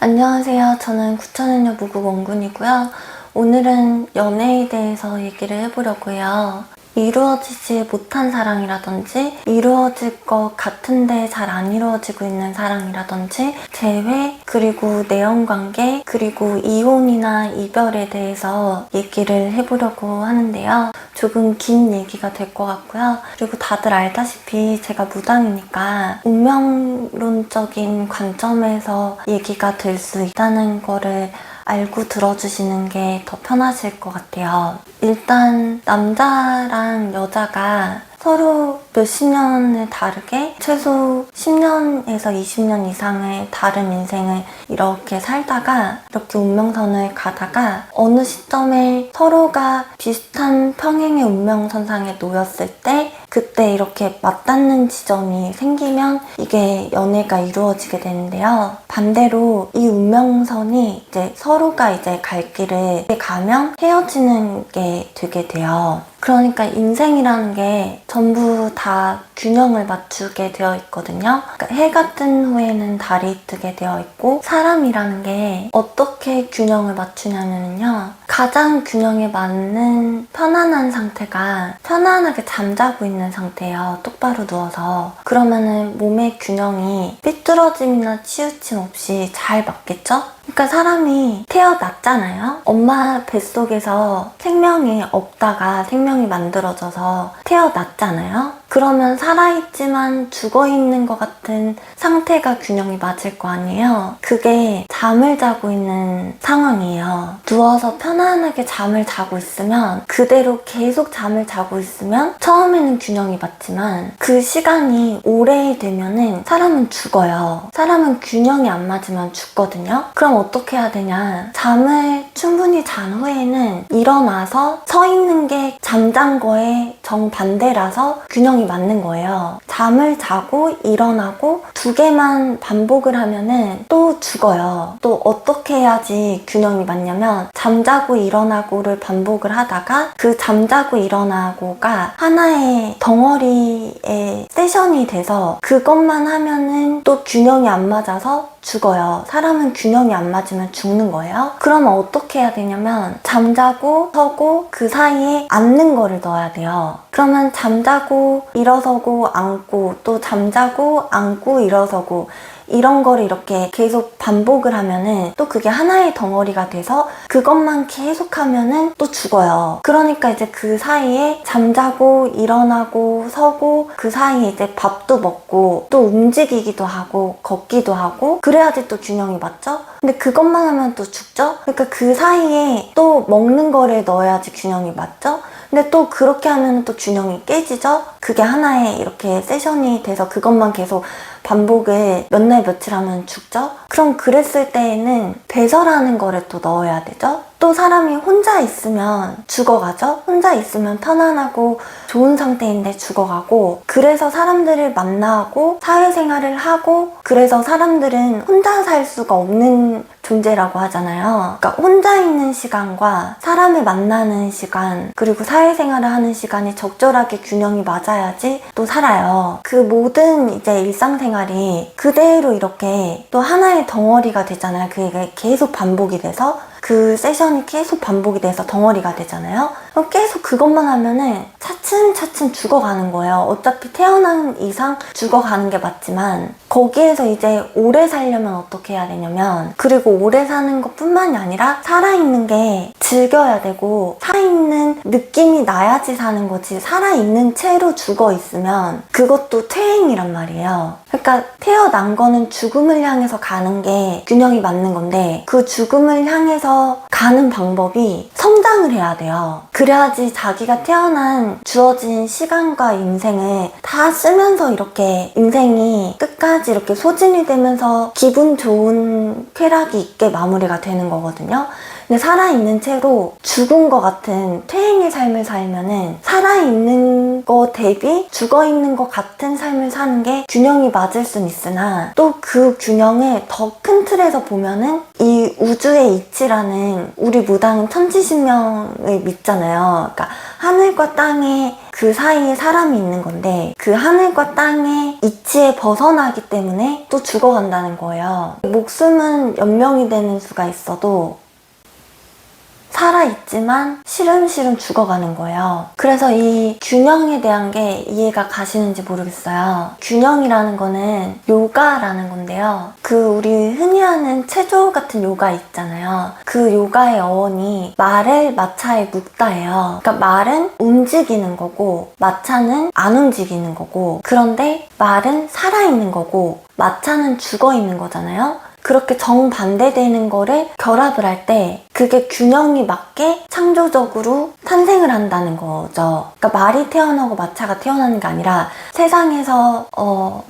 안녕하세요. 저는 구천은요 무국원군이고요. 오늘은 연애에 대해서 얘기를 해보려고 해요. 이루어지지 못한 사랑이라든지 이루어질 것 같은데 잘 안 이루어지고 있는 사랑이라든지 재회, 그리고 내연관계, 그리고 이혼이나 이별에 대해서 얘기를 해보려고 하는데요. 조금 긴 얘기가 될 것 같고요. 그리고 다들 알다시피 제가 무당이니까 운명론적인 관점에서 얘기가 될 수 있다는 거를 알고 들어주시는 게 더 편하실 것 같아요. 일단 남자랑 여자가 서로 몇십 년을 다르게 최소 10년에서 20년 이상의 다른 인생을 이렇게 살다가 이렇게 운명선을 가다가 어느 시점에 서로가 비슷한 평행의 운명선상에 놓였을 때 그때 이렇게 맞닿는 지점이 생기면 이게 연애가 이루어지게 되는데요. 반대로 이 운명선이 이제 서로가 이제 갈 길을 가면 헤어지는 게 되게 돼요. 그러니까 인생이라는 게 전부 다 균형을 맞추게 되어 있거든요. 그러니까 해가 뜬 후에는 달이 뜨게 되어 있고, 사람이라는 게 어떻게 균형을 맞추냐면요, 가장 균형에 맞는 편안한 상태가 편안하게 잠자고 있는 상태예요. 똑바로 누워서. 그러면은 몸의 균형이 삐뚤어짐이나 치우침 없이 잘 맞겠죠? 그러니까 사람이 태어났잖아요. 엄마 뱃속에서 생명이 없다가 생명이 만들어져서 태어났잖아요. 그러면 살아있지만 죽어있는 것 같은 상태가 균형이 맞을 거 아니에요. 그게 잠을 자고 있는 상황이에요. 누워서 편안하게 잠을 자고 있으면, 그대로 계속 잠을 자고 있으면 처음에는 균형이 맞지만 그 시간이 오래되면은 사람은 죽어요. 사람은 균형이 안 맞으면 죽거든요. 그럼 어떻게 해야 되냐, 잠을 충분히 잔 후에는 일어나서 서 있는 게 잠잔 거에 정반대라서 균형이 맞는 거예요. 잠을 자고 일어나고 두 개만 반복을 하면은 또 죽어요. 또 어떻게 해야지 균형이 맞냐면, 잠자고 일어나고를 반복을 하다가 그 잠자고 일어나고가 하나의 덩어리의 세션이 돼서 그것만 하면은 또 균형이 안 맞아서 죽어요. 사람은 균형이 안 맞으면 죽는 거예요. 그러면 어떻게 해야 되냐면, 잠자고 서고 그 사이에 앉는 거를 넣어야 돼요. 그러면 잠자고 일어서고 앉고 또 잠자고 앉고 일어서고 이런 거를 이렇게 계속 반복을 하면은 또 그게 하나의 덩어리가 돼서 그것만 계속 하면은 또 죽어요. 그러니까 이제 그 사이에 잠자고 일어나고 서고 그 사이에 이제 밥도 먹고 또 움직이기도 하고 걷기도 하고 그래야지 또 균형이 맞죠? 근데 그것만 하면 또 죽죠? 그러니까 그 사이에 또 먹는 거를 넣어야지 균형이 맞죠? 근데 또 그렇게 하면 또 균형이 깨지죠? 그게 하나의 이렇게 세션이 돼서 그것만 계속 반복을 몇 날 며칠 하면 죽죠? 그럼 그랬을 때에는 배설하는 거를 또 넣어야 되죠? 또 사람이 혼자 있으면 죽어가죠? 혼자 있으면 편안하고 좋은 상태인데 죽어가고, 그래서 사람들을 만나고 사회생활을 하고, 그래서 사람들은 혼자 살 수가 없는 존재라고 하잖아요. 그러니까 혼자 있는 시간과 사람을 만나는 시간, 그리고 사회생활을 하는 시간이 적절하게 균형이 맞아야지 또 살아요. 그 모든 이제 일상생활이 그대로 이렇게 또 하나의 덩어리가 되잖아요. 그게 계속 반복이 돼서, 그 세션이 계속 반복이 돼서 덩어리가 되잖아요. 그럼 계속 그것만 하면은 차츰차츰 죽어가는 거예요. 어차피 태어난 이상 죽어가는 게 맞지만, 거기에서 이제 오래 살려면 어떻게 해야 되냐면, 그리고 오래 사는 것 뿐만이 아니라 살아있는 게 즐겨야 되고, 살아있는 느낌이 나야지 사는 거지, 살아있는 채로 죽어있으면 그것도 퇴행이란 말이에요. 그러니까 태어난 거는 죽음을 향해서 가는 게 균형이 맞는 건데, 그 죽음을 향해서 가는 방법이 성장을 해야 돼요. 그래야지 자기가 태어난 주어진 시간과 인생을 다 쓰면서 이렇게 인생이 끝까지 이렇게 소진이 되면서 기분 좋은 쾌락이 있게 마무리가 되는 거거든요. 근데 살아있는 채로 죽은 것 같은 퇴행의 삶을 살면은 살아있는 거 대비 죽어있는 것 같은 삶을 사는 게 균형이 맞을 순 있으나, 또 그 균형을 더 큰 틀에서 보면은 이 우주의 이치라는 우리 무당은 천지신명을 믿잖아요. 그러니까 하늘과 땅에 그 사이에 사람이 있는 건데 그 하늘과 땅의 이치에 벗어나기 때문에 또 죽어간다는 거예요. 목숨은 연명이 되는 수가 있어도 살아있지만 시름시름 죽어가는 거예요. 그래서 이 균형에 대한 게 이해가 가시는지 모르겠어요. 균형이라는 거는 요가라는 건데요. 그 우리 흔히 하는 체조 같은 요가 있잖아요. 그 요가의 어원이 말을 마차에 묶다예요. 그러니까 말은 움직이는 거고 마차는 안 움직이는 거고, 그런데 말은 살아있는 거고 마차는 죽어있는 거잖아요. 그렇게 정반대되는 거를 결합을 할 때 그게 균형이 맞게 창조적으로 탄생을 한다는 거죠. 그러니까 말이 태어나고 마차가 태어나는 게 아니라 세상에서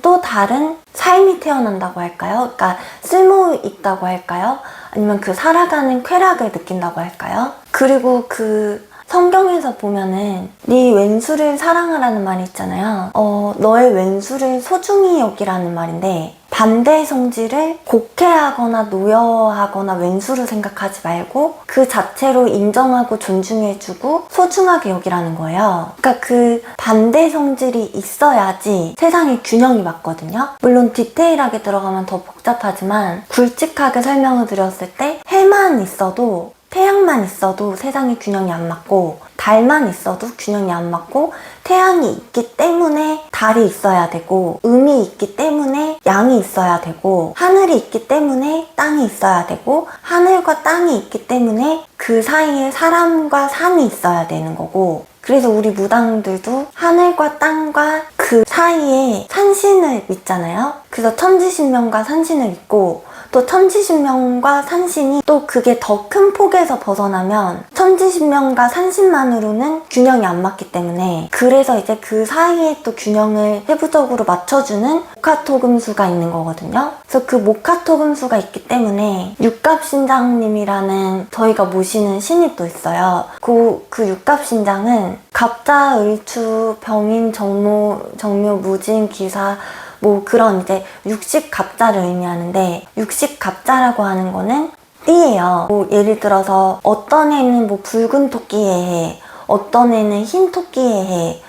또 다른 삶이 태어난다고 할까요? 그러니까 쓸모 있다고 할까요? 아니면 그 살아가는 쾌락을 느낀다고 할까요? 그리고 그 성경에서 보면은 네 왼수를 사랑하라는 말이 있잖아요. 너의 왼수를 소중히 여기라는 말인데, 반대 성질을 곡해하거나 노여하거나 왼수로 생각하지 말고 그 자체로 인정하고 존중해주고 소중하게 여기라는 거예요. 그러니까 그 반대 성질이 있어야지 세상의 균형이 맞거든요. 물론 디테일하게 들어가면 더 복잡하지만 굵직하게 설명을 드렸을 때 해만 있어도, 태양만 있어도 세상의 균형이 안 맞고, 달만 있어도 균형이 안 맞고, 태양이 있기 때문에 달이 있어야 되고, 음이 있기 때문에 양이 있어야 되고, 하늘이 있기 때문에 땅이 있어야 되고, 하늘과 땅이 있기 때문에 그 사이에 사람과 산이 있어야 되는 거고, 그래서 우리 무당들도 하늘과 땅과 그 사이에 산신을 믿잖아요. 그래서 천지신명과 산신을 믿고, 또 천지신명과 산신이 또 그게 더 큰 폭에서 벗어나면 천지신명과 산신만으로는 균형이 안 맞기 때문에, 그래서 이제 그 사이에 또 균형을 세부적으로 맞춰주는 목화토금수가 있는 거거든요. 그래서 그 목화토금수가 있기 때문에 육갑신장님이라는 저희가 모시는 신이 또 있어요. 그 육갑신장은 갑자, 을추, 병인, 정묘, 무진, 기사, 뭐 그런 이제 육식갑자를 의미하는데, 육식갑자라고 하는 거는 띠예요. 뭐 예를 들어서 어떤 애는 뭐 붉은 토끼의 해, 어떤 애는 흰 토끼의 해,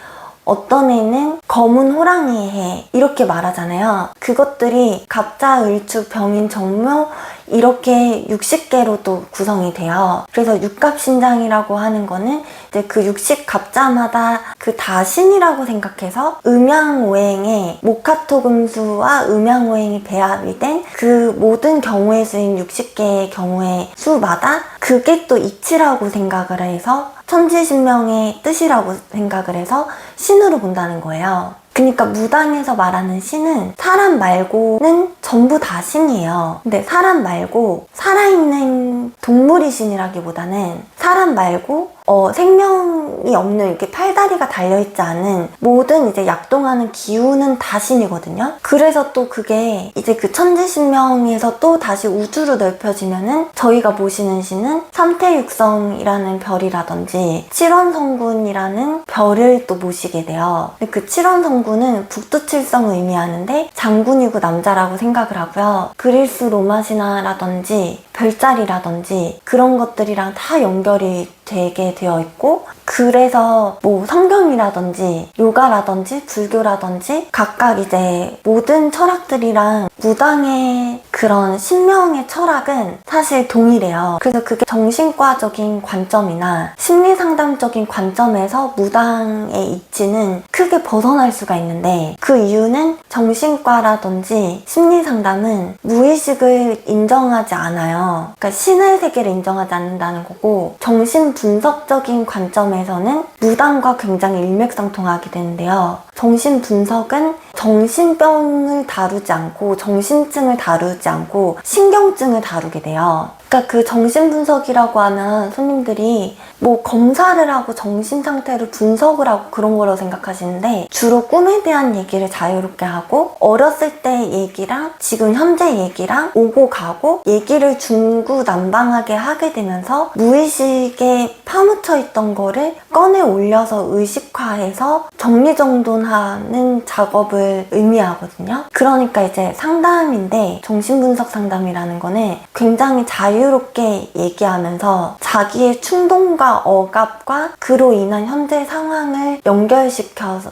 어떤 애는 검은 호랑이의 해, 이렇게 말하잖아요. 그것들이 갑자, 을추, 병인, 정묘 이렇게 60개로 또 구성이 돼요. 그래서 육갑신장이라고 하는 거는 이제 그 60갑자마다 그 다 신이라고 생각해서 음양오행에 목화토금수와 음양오행이 배합이 된 그 모든 경우의 수인 60개의 경우의 수마다 그게 또 이치라고 생각을 해서 천지신명의 뜻이라고 생각을 해서 신으로 본다는 거예요. 그러니까 무당에서 말하는 신은 사람 말고는 전부 다 신이에요. 근데 사람 말고 살아있는 동물이 신이라기보다는 사람 말고 생명이 없는, 이렇게 팔다리가 달려있지 않은 모든 이제 약동하는 기운은 다 신이거든요. 그래서 또 그게 이제 그 천지신명에서 또 다시 우주로 넓혀지면은 저희가 모시는 신은 삼태육성이라는 별이라든지 칠원성군이라는 별을 또 모시게 돼요. 근데 그 칠원성군은 북두칠성을 의미하는데 장군이고 남자라고 생각을 하고요. 그리스 로마 신화라든지 별자리라든지 그런 것들이랑 다 연결이 되게 되어 있고, 그래서 뭐 성경이라든지 요가라든지 불교라든지 각각 이제 모든 철학들이랑 무당의 그런 신명의 철학은 사실 동일해요. 그래서 그게 정신과적인 관점이나 심리상담적인 관점에서 무당의 이치는 크게 벗어날 수가 있는데, 그 이유는 정신과라든지 심리상담은 무의식을 인정하지 않아요. 그러니까 신의 세계를 인정하지 않는다는 거고, 정신분석적인 관점에서는 무당과 굉장히 일맥상통하게 되는데요. 정신분석은 정신병을 다루지 않고 정신증을 다루지 않고 신경증을 다루게 돼요. 그러니까 그 정신분석이라고 하면 손님들이 뭐 검사를 하고 정신 상태를 분석을 하고 그런 거라고 생각하시는데, 주로 꿈에 대한 얘기를 자유롭게 하고 어렸을 때 얘기랑 지금 현재 얘기랑 오고 가고 얘기를 중구난방하게 하게 되면서 무의식에 파묻혀 있던 거를 꺼내 올려서 의식화해서 정리정돈하고 조성하는 작업을 의미하거든요. 그러니까 이제 상담인데 정신분석 상담이라는 거는 굉장히 자유롭게 얘기하면서 자기의 충동과 억압과 그로 인한 현재 상황을 연결시켜서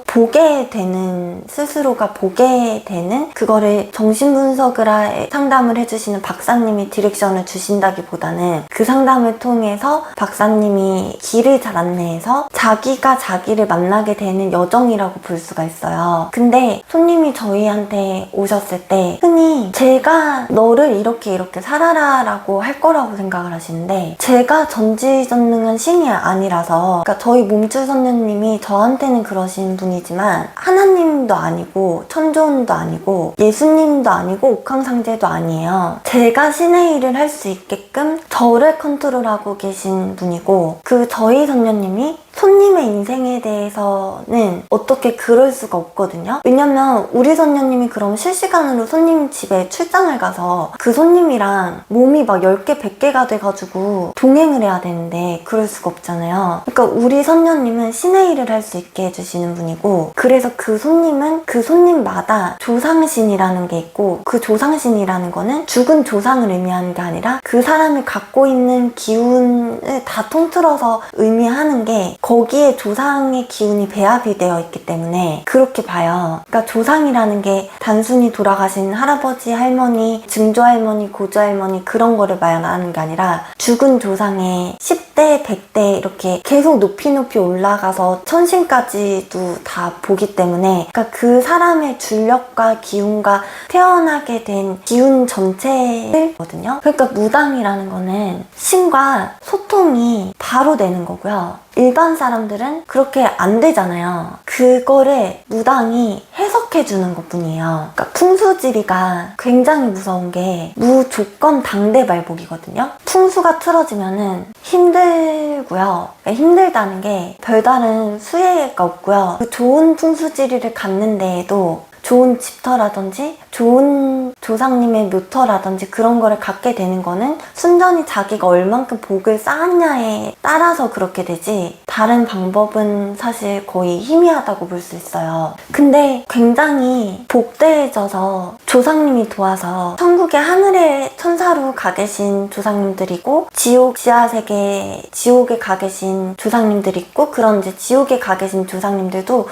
보게 되는, 스스로가 보게 되는, 그거를 정신분석을 상담을 해주시는 박사님이 디렉션을 주신다기보다는 그 상담을 통해서 박사님이 길을 잘 안내해서 자기가 자기를 만나게 되는 여정이라고 볼 수가 있어요. 근데 손님이 저희한테 오셨을 때 흔히 제가 너를 이렇게 살아라 라고 할 거라고 생각을 하시는데, 제가 전지전능한 신이 아니라서, 그러니까 저희 몸줄 선녀님이 저한테는 그러신 분이지만 하나님도 아니고 천존도 아니고 예수님도 아니고 옥황상제도 아니에요. 제가 신의 일을 할 수 있게끔 저를 컨트롤하고 계신 분이고, 그 저희 선녀님이 손님의 인생에 대해서는 어떻게 그럴 수가 없거든요. 왜냐면 우리 선녀님이 그럼 실시간으로 손님 집에 출장을 가서 그 손님이랑 몸이 막 10개, 100개가 돼가지고 동행을 해야 되는데 그럴 수가 없잖아요. 그러니까 우리 선녀님은 신의 일을 할 수 있게 해주시는 분이고, 그래서 그 손님은 그 손님마다 조상신이라는 게 있고, 그 조상신이라는 거는 죽은 조상을 의미하는 게 아니라 그 사람이 갖고 있는 기운을 다 통틀어서 의미하는 게, 거기에 조상의 기운이 배합이 되어 있기 때문에 그렇게 봐요. 그러니까 조상이라는 게 단순히 돌아가신 할아버지, 할머니, 증조할머니, 고조할머니 그런 거를 말하는 게 아니라 죽은 조상의 10대, 100대 이렇게 계속 높이 올라가서 천신까지도 다 보기 때문에, 그러니까 그 사람의 줄력과 기운과 태어나게 된 기운 전체를 거든요. 그러니까 무당이라는 거는 신과 소통이 바로 되는 거고요. 일반 사람들은 그렇게 안 되잖아요. 그거를 무당이 해석해주는 것 뿐이에요. 그러니까 풍수지리가 굉장히 무서운 게 무조건 당대발복이거든요. 풍수가 틀어지면은 힘들고요. 그러니까 힘들다는 게 별다른 수혜가 없고요. 그 좋은 풍수지리를 갖는데에도 좋은 집터라든지 좋은 조상님의 묘터라든지 그런 거를 갖게 되는 거는 순전히 자기가 얼만큼 복을 쌓았냐에 따라서 그렇게 되지, 다른 방법은 사실 거의 희미하다고 볼 수 있어요. 근데 굉장히 복대해져서 조상님이 도와서 천국의 하늘의 천사로 가 계신 조상님들이 있고, 지옥 지하세계 지옥에 가 계신 조상님들이 있고, 그런 이제 지옥에 가 계신 조상님들도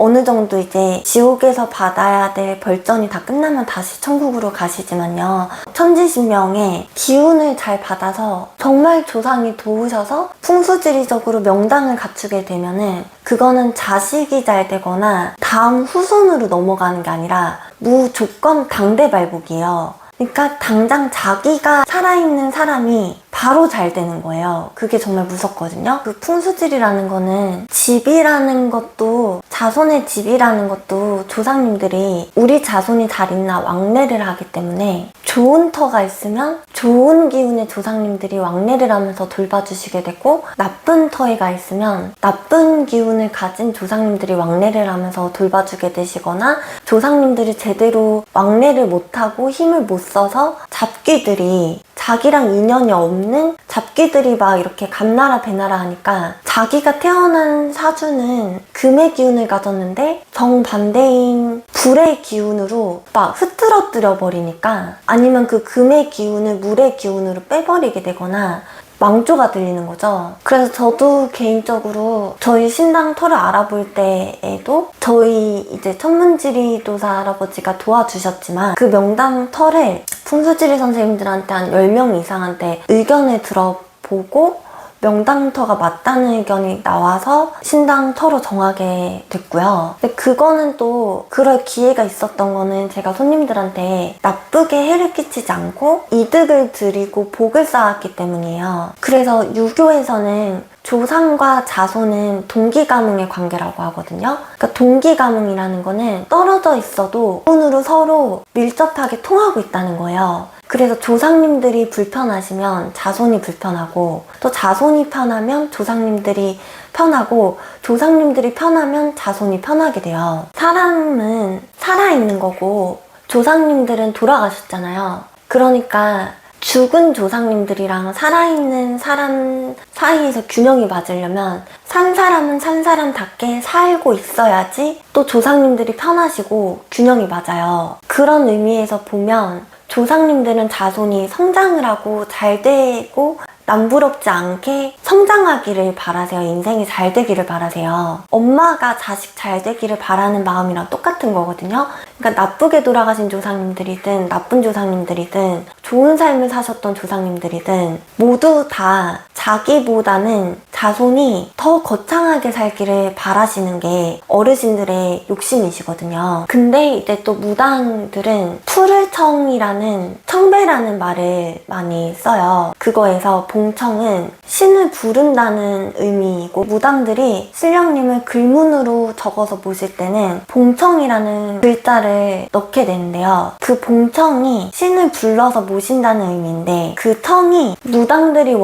어느 정도 이제 지옥에서 받아야 될 벌전이 다 끝나면 다시 천국으로 가시지만요, 천지신명의 기운을 잘 받아서 정말 조상이 도우셔서 풍수지리적으로 명당을 갖추게 되면은 그거는 자식이 잘 되거나 다음 후손으로 넘어가는 게 아니라 무조건 당대발복이에요. 그러니까 당장 자기가 살아있는 사람이 바로 잘 되는 거예요. 그게 정말 무섭거든요. 그 풍수질이라는 거는 집이라는 것도, 자손의 집이라는 것도 조상님들이 우리 자손이 잘 있나 왕래를 하기 때문에, 좋은 터가 있으면 좋은 기운의 조상님들이 왕래를 하면서 돌봐주시게 되고, 나쁜 터가 있으면 나쁜 기운을 가진 조상님들이 왕래를 하면서 돌봐주게 되시거나, 조상님들이 제대로 왕래를 못하고 힘을 못 써서 잡귀들이, 자기랑 인연이 없는 잡귀들이 막 이렇게 감나라 배나라 하니까 자기가 태어난 사주는 금의 기운을 가졌는데 정반대인 불의 기운으로 막 흐트러뜨려 버리니까, 아니면 그 금의 기운을 물의 기운으로 빼버리게 되거나 망조가 들리는 거죠. 그래서 저도 개인적으로 저희 신당 터를 알아볼 때에도 저희 이제 천문지리도사 할아버지가 도와주셨지만, 그 명당 터를 풍수지리 선생님들한테 한 10명 이상한테 의견을 들어보고 명당터가 맞다는 의견이 나와서 신당터로 정하게 됐고요. 근데 그거는 또 그럴 기회가 있었던 거는 제가 손님들한테 나쁘게 해를 끼치지 않고 이득을 드리고 복을 쌓았기 때문이에요. 그래서 유교에서는 조상과 자손은 동기가뭉의 관계라고 하거든요. 그러니까 동기가뭉이라는 거는 떨어져 있어도 운으로 서로 밀접하게 통하고 있다는 거예요. 그래서 조상님들이 불편하시면 자손이 불편하고, 또 자손이 편하면 조상님들이 편하고, 조상님들이 편하면 자손이 편하게 돼요. 사람은 살아있는 거고 조상님들은 돌아가셨잖아요. 그러니까 죽은 조상님들이랑 살아있는 사람 사이에서 균형이 맞으려면 산 사람은 산 사람답게 살고 있어야지 또 조상님들이 편하시고 균형이 맞아요. 그런 의미에서 보면 조상님들은 자손이 성장을 하고 잘 되고 남부럽지 않게 성장하기를 바라세요. 인생이 잘 되기를 바라세요. 엄마가 자식 잘 되기를 바라는 마음이랑 똑같은 거거든요. 그러니까 나쁘게 돌아가신 조상님들이든 나쁜 조상님들이든 좋은 삶을 사셨던 조상님들이든 모두 다 자기보다는 자손이 더 거창하게 살기를 바라시는 게 어르신들의 욕심이시거든요. 근데 이제 또 무당들은 푸르청이라는 청배라는 말을 많이 써요. 그거에서 봉청은 신을 부른다는 의미이고, 무당들이 신령님을 글문으로 적어서 모실 때는 봉청이라는 글자를 넣게 되는데요. 그 봉청이 신을 불러서 모신다는 의미인데, 그 청이 무당들이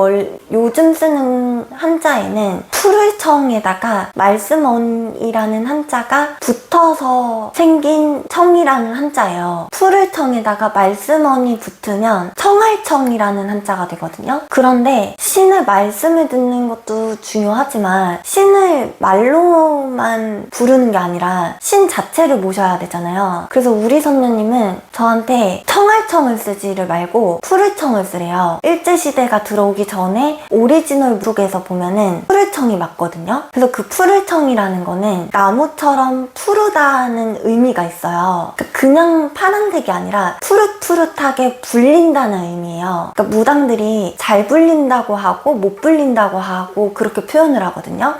요즘 쓰는 한자에는 푸르청에다가 말씀언이라는 한자가 붙어서 생긴 청이라는 한자예요. 푸르청에다가 말씀언이 붙으면 청할청이라는 한자가 되거든요. 그런데 신의 말씀을 듣는 것도 중요하지만 신을 말로만 부르는 게 아니라 신 자체를 모셔야 되잖아요. 그래서 우리 선녀님은 저한테 청할청을 쓰지를 말고 푸르청을 쓰래요. 일제시대가 들어오기 전에 오리지널 북에서 보면은 푸르청이 맞거든요. 그래서 그 푸르청이라는 거는 나무처럼 푸르다는 의미가 있어요. 그냥 파란색이 아니라 푸릇푸릇하게 불린다는 의미예요. 그러니까 무당들이 잘 불린다고 하고 못 불린다고 하고 그렇게 표현을 하거든요.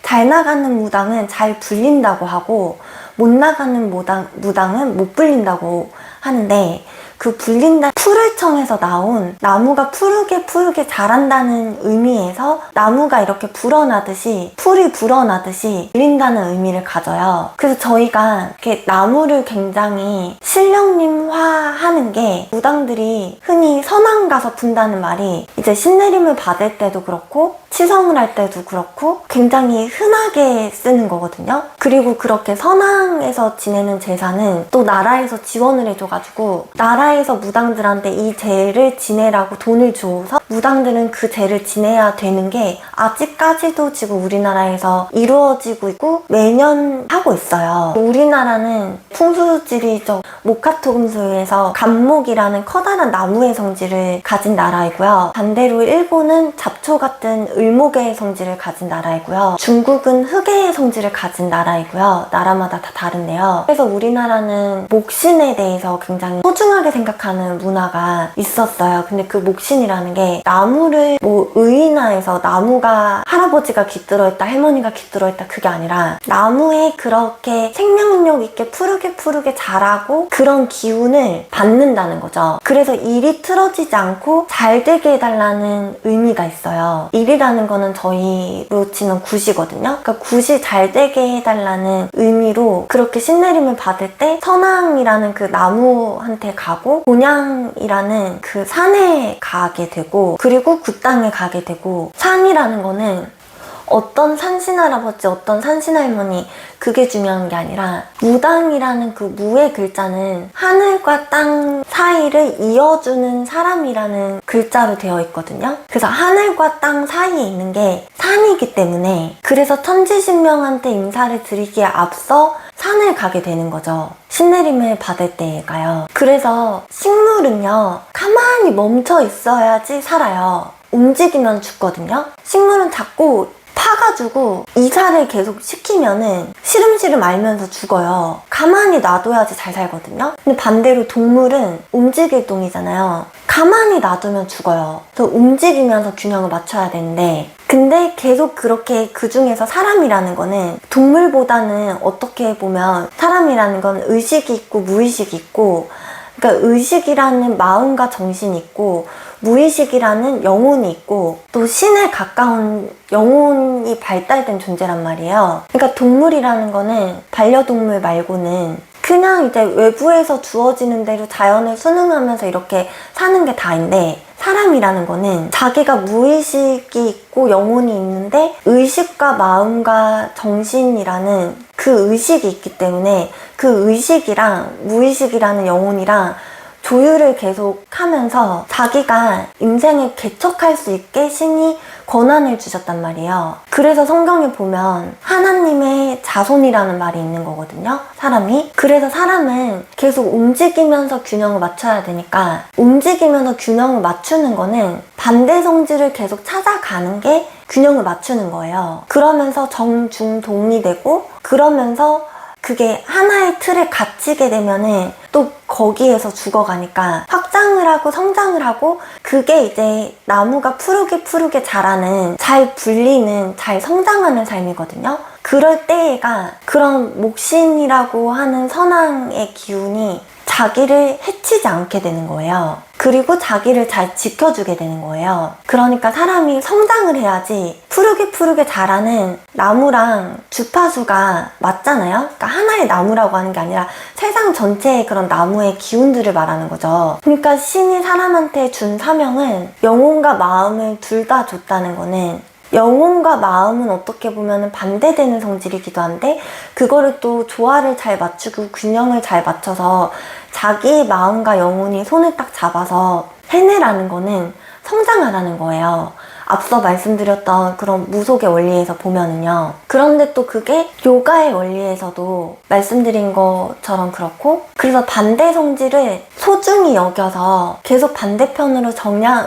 잘 나가는 무당은 잘 불린다고 하고 못 나가는 무당은 못 불린다고 하는데, 그 불린다 푸르청에서 나온 나무가 푸르게 자란다는 의미에서 나무가 이렇게 불어나듯이, 풀이 불어나듯이 불린다는 의미를 가져요. 그래서 저희가 이렇게 나무를 굉장히 신령님화하는 게, 무당들이 흔히 선왕 가서 분다는 말이 이제 신내림을 받을 때도 그렇고 치성을 할 때도 그렇고 굉장히 흔하게 쓰는 거거든요. 그리고 그렇게 선왕에서 지내는 제사는 또 나라에서 지원을 해줘가지고 나라에서 무당들한테 이 제를 지내라고 돈을 줘서 무당들은 그 제를 지내야 되는 게 아직까지도 지금 우리나라에서 이루어지고 있고 매년 하고 있어요. 우리나라는 풍수지리적 모카토금수에서 감목이라는 커다란 나무의 성질을 가진 나라이고요. 반대로 일본은 잡초 같은 을목의 성질을 가진 나라이고요. 중국은 흑의 성질을 가진 나라이고요. 나라마다 다 다른데요. 그래서 우리나라는 목신에 대해서 굉장히 소중하게 생각하는 문화가 있었어요. 근데 그 목신이라는 게 나무를 의인화해서 나무가 할아버지가 깃들어있다, 할머니가 깃들어있다, 그게 아니라 나무에 그렇게 생명력 있게 푸르게 자라고 그런 기운을 받는다는 거죠. 그래서 일이 틀어지지 않고 잘 되게 해달라는 의미가 있어요. 일이라는 거는 저희로 치면 굿이거든요. 그러니까 굿이 잘 되게 해달라는 의미로 그렇게 신내림을 받을 때 선왕이라는 그 나무한테 가고 곤양이라는 그 산에 가게 되고, 그리고 굿땅에 가게 되고, 산이라는 거는 어떤 산신할아버지, 어떤 산신할머니 그게 중요한 게 아니라 무당이라는 그 무의 글자는 하늘과 땅 사이를 이어주는 사람이라는 글자로 되어 있거든요. 그래서 하늘과 땅 사이에 있는 게 산이기 때문에, 그래서 천지신명한테 인사를 드리기에 앞서 산을 가게 되는 거죠. 신내림을 받을 때가요. 그래서 식물은요, 가만히 멈춰 있어야지 살아요. 움직이면 죽거든요. 식물은 자꾸 파가지고 이사를 계속 시키면은 시름시름 앓면서 죽어요. 가만히 놔둬야지 잘 살거든요. 근데 반대로 동물은 움직일 동이잖아요. 가만히 놔두면 죽어요. 그래서 움직이면서 균형을 맞춰야 되는데, 근데 계속 그렇게 그 중에서 사람이라는 거는 동물보다는 어떻게 보면 사람이라는 건 의식이 있고 무의식이 있고, 그러니까 의식이라는 마음과 정신이 있고 무의식이라는 영혼이 있고 또 신에 가까운 영혼이 발달된 존재란 말이에요. 그러니까 동물이라는 거는 반려동물 말고는 그냥 이제 외부에서 주어지는 대로 자연을 순응하면서 이렇게 사는 게 다인데, 사람이라는 거는 자기가 무의식이 있고 영혼이 있는데 의식과 마음과 정신이라는 그 의식이 있기 때문에 그 의식이랑 무의식이라는 영혼이랑 조율을 계속 하면서 자기가 인생을 개척할 수 있게 신이 권한을 주셨단 말이에요. 그래서 성경에 보면 하나님의 자손이라는 말이 있는 거거든요, 사람이. 그래서 사람은 계속 움직이면서 균형을 맞춰야 되니까, 움직이면서 균형을 맞추는 거는 반대 성질을 계속 찾아가는 게 균형을 맞추는 거예요. 그러면서 정중동이 되고, 그러면서 그게 하나의 틀에 갇히게 되면은 또 거기에서 죽어가니까 확장을 하고 성장을 하고, 그게 이제 나무가 푸르게 자라는, 잘 불리는, 잘 성장하는 삶이거든요. 그럴 때가 그런 목신이라고 하는 선왕의 기운이 자기를 해치지 않게 되는 거예요. 그리고 자기를 잘 지켜주게 되는 거예요. 그러니까 사람이 성장을 해야지, 푸르게 자라는 나무랑 주파수가 맞잖아요. 그러니까 하나의 나무라고 하는 게 아니라 세상 전체의 그런 나무의 기운들을 말하는 거죠. 그러니까 신이 사람한테 준 사명은 영혼과 마음을 둘 다 줬다는 거는, 영혼과 마음은 어떻게 보면 반대되는 성질이기도 한데, 그거를 또 조화를 잘 맞추고 균형을 잘 맞춰서 자기의 마음과 영혼이 손을 딱 잡아서 해내라는 거는 성장하라는 거예요. 앞서 말씀드렸던 그런 무속의 원리에서 보면은요. 그런데 또 그게 요가의 원리에서도 말씀드린 것처럼 그렇고, 그래서 반대 성질을 소중히 여겨서 계속 반대편으로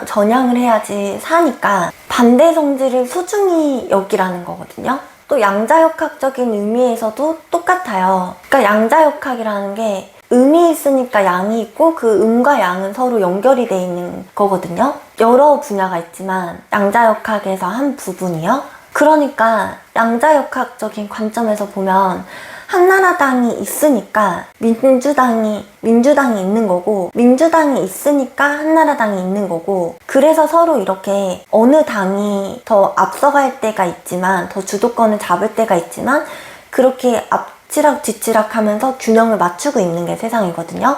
전향을 해야지 사니까 반대 성질을 소중히 여기라는 거거든요. 또 양자역학적인 의미에서도 똑같아요. 그러니까 양자역학이라는 게 음이 있으니까 양이 있고, 그 음과 양은 서로 연결이 돼 있는 거거든요. 여러 분야가 있지만 양자역학에서 한 부분이요. 그러니까 양자역학적인 관점에서 보면 한나라당이 있으니까 민주당이 있는 거고, 민주당이 있으니까 한나라당이 있는 거고, 그래서 서로 이렇게 어느 당이 더 앞서갈 때가 있지만, 더 주도권을 잡을 때가 있지만, 그렇게 앞치락 뒤치락 하면서 균형을 맞추고 있는 게 세상이거든요.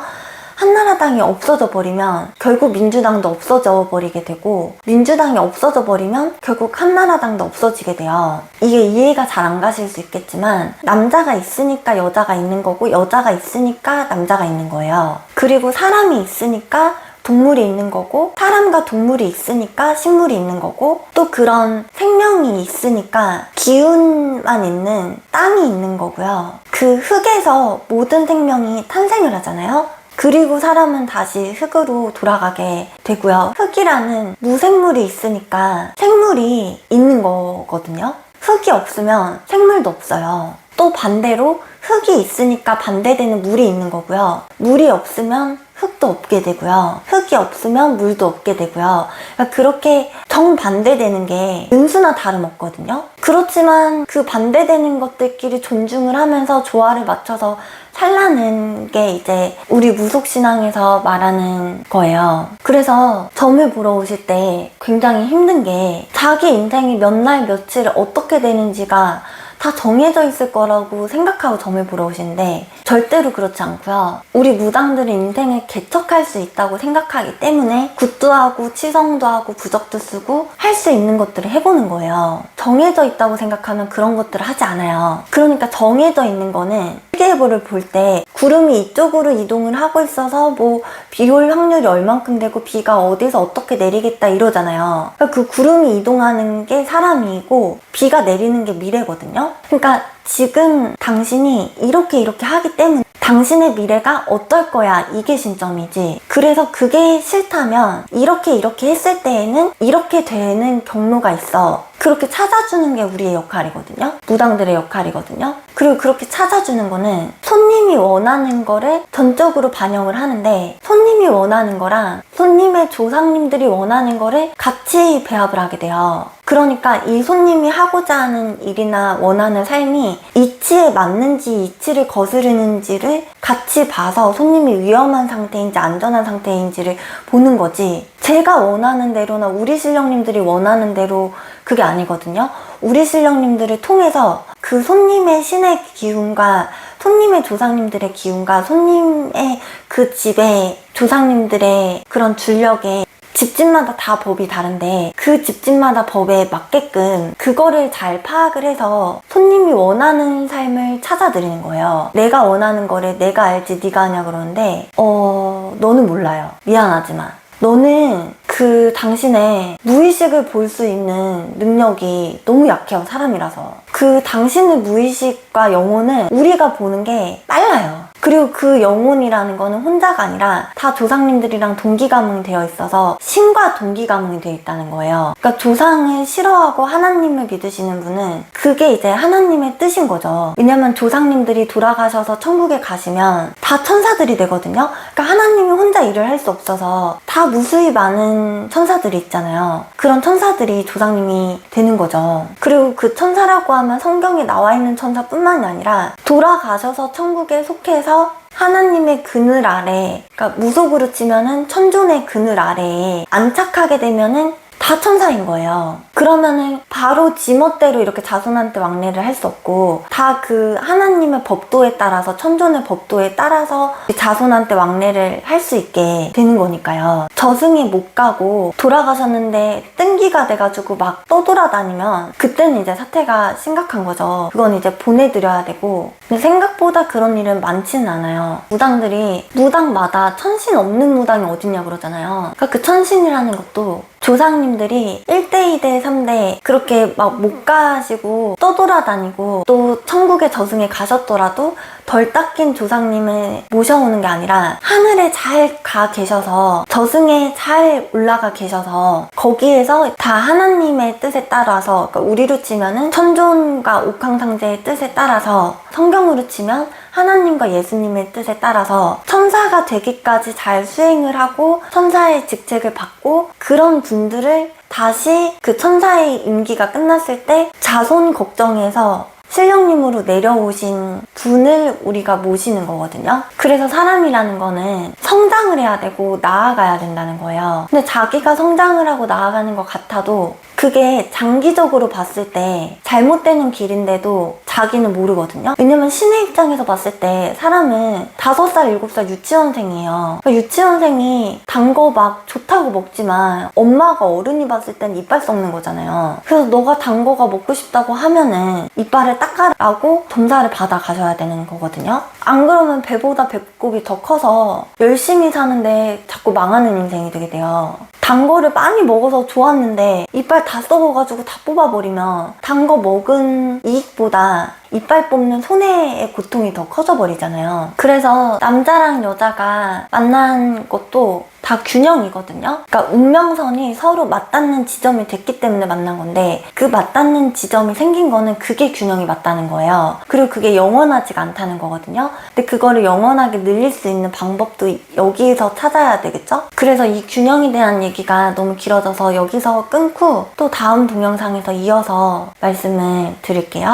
한나라당이 없어져 버리면 결국 민주당도 없어져 버리게 되고, 민주당이 없어져 버리면 결국 한나라당도 없어지게 돼요. 이게 이해가 잘 안 가실 수 있겠지만, 남자가 있으니까 여자가 있는 거고, 여자가 있으니까 남자가 있는 거예요. 그리고 사람이 있으니까 동물이 있는 거고, 사람과 동물이 있으니까 식물이 있는 거고, 또 그런 생명이 있으니까 기운만 있는 땅이 있는 거고요. 그 흙에서 모든 생명이 탄생을 하잖아요. 그리고 사람은 다시 흙으로 돌아가게 되고요. 흙이라는 무생물이 있으니까 생물이 있는 거거든요. 흙이 없으면 생물도 없어요. 또 반대로 흙이 있으니까 반대되는 물이 있는 거고요. 물이 없으면 흙도 없게 되고요. 흙이 없으면 물도 없게 되고요. 그러니까 그렇게 정반대되는 게 은수나 다름없거든요. 그렇지만 그 반대되는 것들끼리 존중을 하면서 조화를 맞춰서 살라는 게 이제 우리 무속신앙에서 말하는 거예요. 그래서 점을 보러 오실 때 굉장히 힘든 게, 자기 인생이 몇 날 며칠 어떻게 되는지가 다 정해져 있을 거라고 생각하고 점을 보러 오시는데, 절대로 그렇지 않고요. 우리 무당들은 인생을 개척할 수 있다고 생각하기 때문에 굿도 하고 치성도 하고 부적도 쓰고 할 수 있는 것들을 해보는 거예요. 정해져 있다고 생각하면 그런 것들을 하지 않아요. 그러니까 정해져 있는 거는, 일기예보를 볼 때 구름이 이쪽으로 이동을 하고 있어서 뭐 비 올 확률이 얼만큼 되고 비가 어디서 어떻게 내리겠다 이러잖아요. 그러니까 그 구름이 이동하는 게 사람이고 비가 내리는 게 미래거든요. 그러니까 지금 당신이 이렇게 하기 때문에 당신의 미래가 어떨 거야, 이게 신점이지. 그래서 그게 싫다면 이렇게 했을 때에는 이렇게 되는 경로가 있어. 그렇게 찾아주는 게 우리의 역할이거든요. 무당들의 역할이거든요. 그리고 그렇게 찾아주는 거는 손님이 원하는 거를 전적으로 반영을 하는데, 손님이 원하는 거랑 손님의 조상님들이 원하는 거를 같이 배합을 하게 돼요. 그러니까 이 손님이 하고자 하는 일이나 원하는 삶이 이치에 맞는지 이치를 거스르는지를 같이 봐서 손님이 위험한 상태인지 안전한 상태인지를 보는 거지, 제가 원하는 대로나 우리 신령님들이 원하는 대로 그게 아니거든요. 우리 신령님들을 통해서 그 손님의 신의 기운과 손님의 조상님들의 기운과 손님의 그 집의 조상님들의 그런 줄력에 집집마다 다 법이 다른데 그 집집마다 법에 맞게끔 그거를 잘 파악을 해서 손님이 원하는 삶을 찾아드리는 거예요. 내가 원하는 거를 내가 알지 네가 아냐 그러는데 너는 몰라요. 미안하지만 너는 그 당신의 무의식을 볼 수 있는 능력이 너무 약해요. 사람이라서. 그 당신의 무의식과 영혼은 우리가 보는 게 빨라요. 그리고 그 영혼이라는 거는 혼자가 아니라 다 조상님들이랑 동기가문이 되어 있어서 신과 동기가문이 되어 있다는 거예요. 그러니까 조상을 싫어하고 하나님을 믿으시는 분은 그게 이제 하나님의 뜻인 거죠. 왜냐면 조상님들이 돌아가셔서 천국에 가시면 다 천사들이 되거든요. 그러니까 하나님이 혼자 일을 할 수 없어서 다 무수히 많은 천사들이 있잖아요. 그런 천사들이 조상님이 되는 거죠. 그리고 그 천사라고 하면 성경에 나와 있는 천사뿐만이 아니라 돌아가셔서 천국에 속해서 하나님의 그늘 아래, 그러니까 무속으로 치면은 천존의 그늘 아래에 안착하게 되면은 다 천사인 거예요. 그러면은 바로 지멋대로 이렇게 자손한테 왕래를 할 수 없고 다 그 하나님의 법도에 따라서 천존의 법도에 따라서 자손한테 왕래를 할 수 있게 되는 거니까요. 저승이 못 가고 돌아가셨는데 뜬기가 돼가지고 막 떠돌아다니면 그때는 이제 사태가 심각한 거죠. 그건 이제 보내드려야 되고 근데 생각보다 그런 일은 많지는 않아요. 무당들이 무당마다 천신 없는 무당이 어딨냐 그러잖아요. 그러니까 그 천신이라는 것도 조상님들이 1대, 2대, 3대 그렇게 막 못 가시고 떠돌아다니고 또 천국의 저승에 가셨더라도 덜 닦인 조상님을 모셔오는 게 아니라 하늘에 잘 가 계셔서 저승에 잘 올라가 계셔서 거기에서 다 하나님의 뜻에 따라서 그러니까 우리로 치면은 천존과 옥황상제의 뜻에 따라서 성경으로 치면 하나님과 예수님의 뜻에 따라서 천사가 되기까지 잘 수행을 하고 천사의 직책을 받고 그런 분들을 다시 그 천사의 임기가 끝났을 때 자손 걱정해서 신령님으로 내려오신 분을 우리가 모시는 거거든요. 그래서 사람이라는 거는 성장을 해야 되고 나아가야 된다는 거예요. 근데 자기가 성장을 하고 나아가는 것 같아도 그게 장기적으로 봤을 때 잘못되는 길인데도 자기는 모르거든요. 왜냐면 신의 입장에서 봤을 때 사람은 5살, 7살 유치원생이에요. 그러니까 유치원생이 단 거 막 좋다고 먹지만 엄마가 어른이 봤을 땐 이빨 썩는 거잖아요. 그래서 너가 단 거가 먹고 싶다고 하면은 이빨을 닦아라고 점사를 받아 가셔야 되는 거거든요. 안 그러면 배보다 배꼽이 더 커서 열심히 사는데 자꾸 망하는 인생이 되게 돼요. 단 거를 많이 먹어서 좋았는데 이빨 다 썩어가지고 다 뽑아버리면 단 거 먹은 이익보다 이빨 뽑는 손해의 고통이 더 커져버리잖아요. 그래서 남자랑 여자가 만난 것도 다 균형이거든요. 그러니까 운명선이 서로 맞닿는 지점이 됐기 때문에 만난 건데 그 맞닿는 지점이 생긴 거는 그게 균형이 맞다는 거예요. 그리고 그게 영원하지가 않다는 거거든요. 근데 그거를 영원하게 늘릴 수 있는 방법도 여기서 찾아야 되겠죠? 그래서 이 균형에 대한 얘기가 너무 길어져서 여기서 끊고 또 다음 동영상에서 이어서 말씀을 드릴게요.